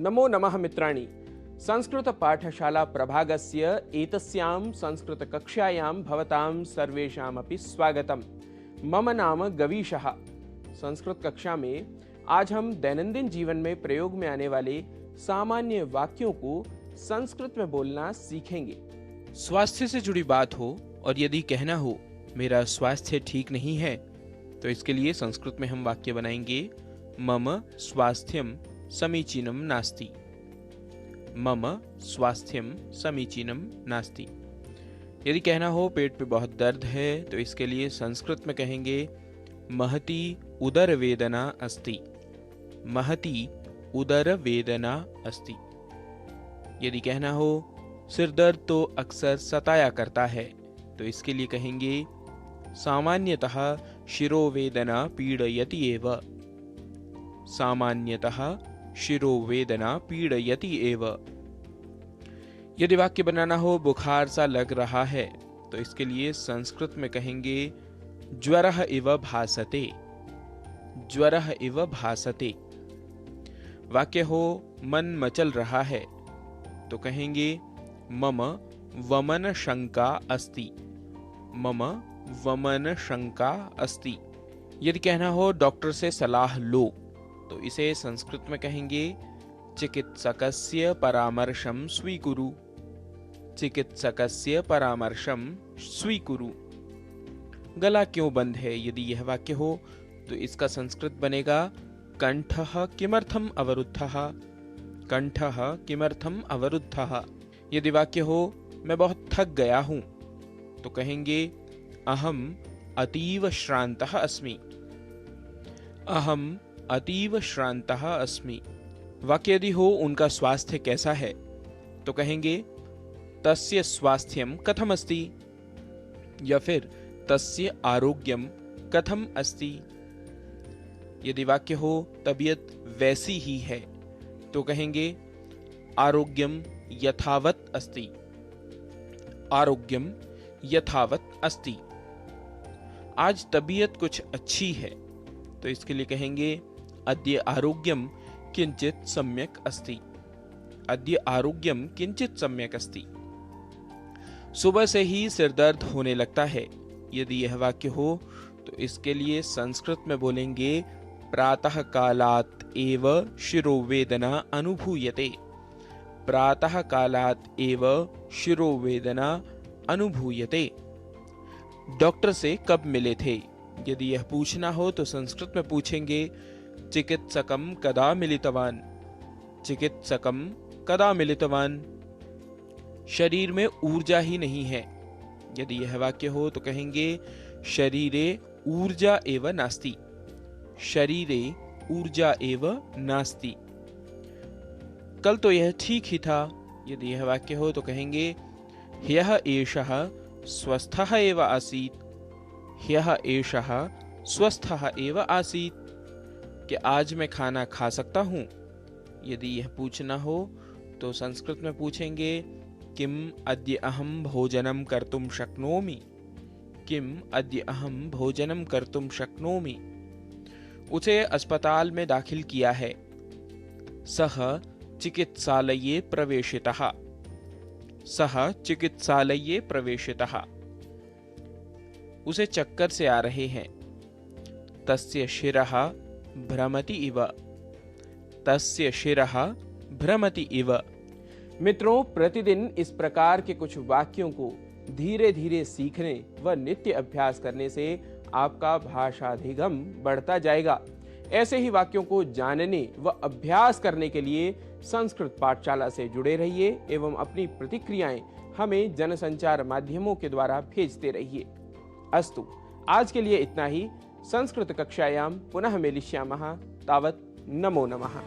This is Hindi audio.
नमो नमः मित्राणि। संस्कृत पाठशाला प्रभागस्य एतस्यां संस्कृत कक्षायां भवतां सर्वेषामपि स्वागतम्। मम नाम गवीशः। संस्कृत कक्षा में आज हम दैनंदिन जीवन में प्रयोग में आने वाले सामान्य वाक्यों को संस्कृत में बोलना सीखेंगे। स्वास्थ्य से जुड़ी बात हो और यदि कहना हो मेरा स्वास्थ्य ठीक नहीं है, तो इसके लिए संस्कृत में हम वाक्य बनाएंगे मम स्वास्थ्यम समीचीनम नास्ति। मम स्वास्थ्यम समीचीनम नास्ति। यदि कहना हो पेट पे बहुत दर्द है, तो इसके लिए संस्कृत में कहेंगे महती उदर वेदना अस्ति। महती उदर वेदना अस्ति। यदि कहना हो सिर दर्द तो अक्सर सताया करता है, तो इसके लिए कहेंगे सामान्यतः शिरोवेदना पीड़यति एव। सामान्यतः शिरोवेदना पीड़यति एव। यदि वाक्य बनाना हो बुखार सा लग रहा है, तो इसके लिए संस्कृत में कहेंगे ज्वरः इव भासते। ज्वरः इव भासते। वाक्य हो मन मचल रहा है, तो कहेंगे मम वमन शंका अस्ति। मम वमन शंका अस्ति। यदि कहना हो डॉक्टर से सलाह लो, तो इसे संस्कृत में कहेंगे चिकित्सकस्य परामर्शं स्वीकुरु। चिकित्सकस्य परामर्शं स्वीकुरु। गला क्यों बंद है, यदि यह वाक्य हो तो इसका संस्कृत बनेगा कंठः किमर्थम अवरुद्धः। कंठः किमर्थम अवरुद्धः। यदि वाक्य हो मैं बहुत थक गया हूं, तो कहेंगे अहम अतीव श्रान्तः अस्मि। अहम अतीव श्रान्तः अस्मि। वाक्य यदि हो उनका स्वास्थ्य कैसा है, तो कहेंगे तस्य स्वास्थ्यम कथम अस्ति, या फिर तस्य आरोग्यम कथम अस्ति। यदि वाक्य हो तबीयत वैसी ही है, तो कहेंगे आरोग्यम यथावत अस्ति। आरोग्यम यथावत अस्ति। आज तबीयत कुछ अच्छी है, तो इसके लिए कहेंगे अद्य आरोग्यम किंचित सम्यक अस्ति। अद्य आरोग्यम किंचित सम्यक अस्ति। सुबह से ही सिर दर्द होने लगता है, यदि यह वाक्य हो तो इसके लिए संस्कृत में बोलेंगे प्रातः कालात् एव शिरोवेदना अनुभूयते। प्रातः कालात् एव शिरोवेदना अनुभूयते। डॉक्टर से कब मिले थे, यदि यह पूछना हो तो संस्कृत में पूछेंगे चिकित्सकम कदा मिलितवान। चिकित्सकम कदा मिलितवान। शरीर में ऊर्जा ही नहीं है, यदि यह वाक्य हो तो कहेंगे शरीरे ऊर्जा एव नास्ति। शरीरे ऊर्जा एव नास्ति। कल तो यह ठीक ही था, यदि यह वाक्य हो तो कहेंगे ह्यः एषः स्वस्थः एव आसीत्। ह्यः एषः स्वस्थः एव आसीत्। कि आज मैं खाना खा सकता हूं, यदि यह पूछना हो तो संस्कृत में पूछेंगे किम अद्य अहम भोजनम कर्तुम शक्नोमि। किम अद्य अहम भोजनम कर्तुम शक्नोमि। उसे अस्पताल में दाखिल किया है। सः चिकित्सालये प्रवेशितः। सः चिकित्सालये प्रवेशितः। उसे चक्कर से आ रहे हैं। तस्य शिरः भ्रमति इव। तस्य शिरः भ्रमति इव। मित्रों, प्रतिदिन इस प्रकार के कुछ वाक्यों को धीरे धीरे सीखने व नित्य अभ्यास करने से आपका भाषाधिगम बढ़ता जाएगा। ऐसे ही वाक्यों को जानने व अभ्यास करने के लिए संस्कृत पाठशाला से जुड़े रहिए एवं अपनी प्रतिक्रियाएं हमें जनसंचार माध्यमों के द्वारा भेजते रहिए। अस्तु, आज के लिए इतना ही। संस्कृत कक्षायां पुनः मिलिष्यामः। तावत् नमो नमः।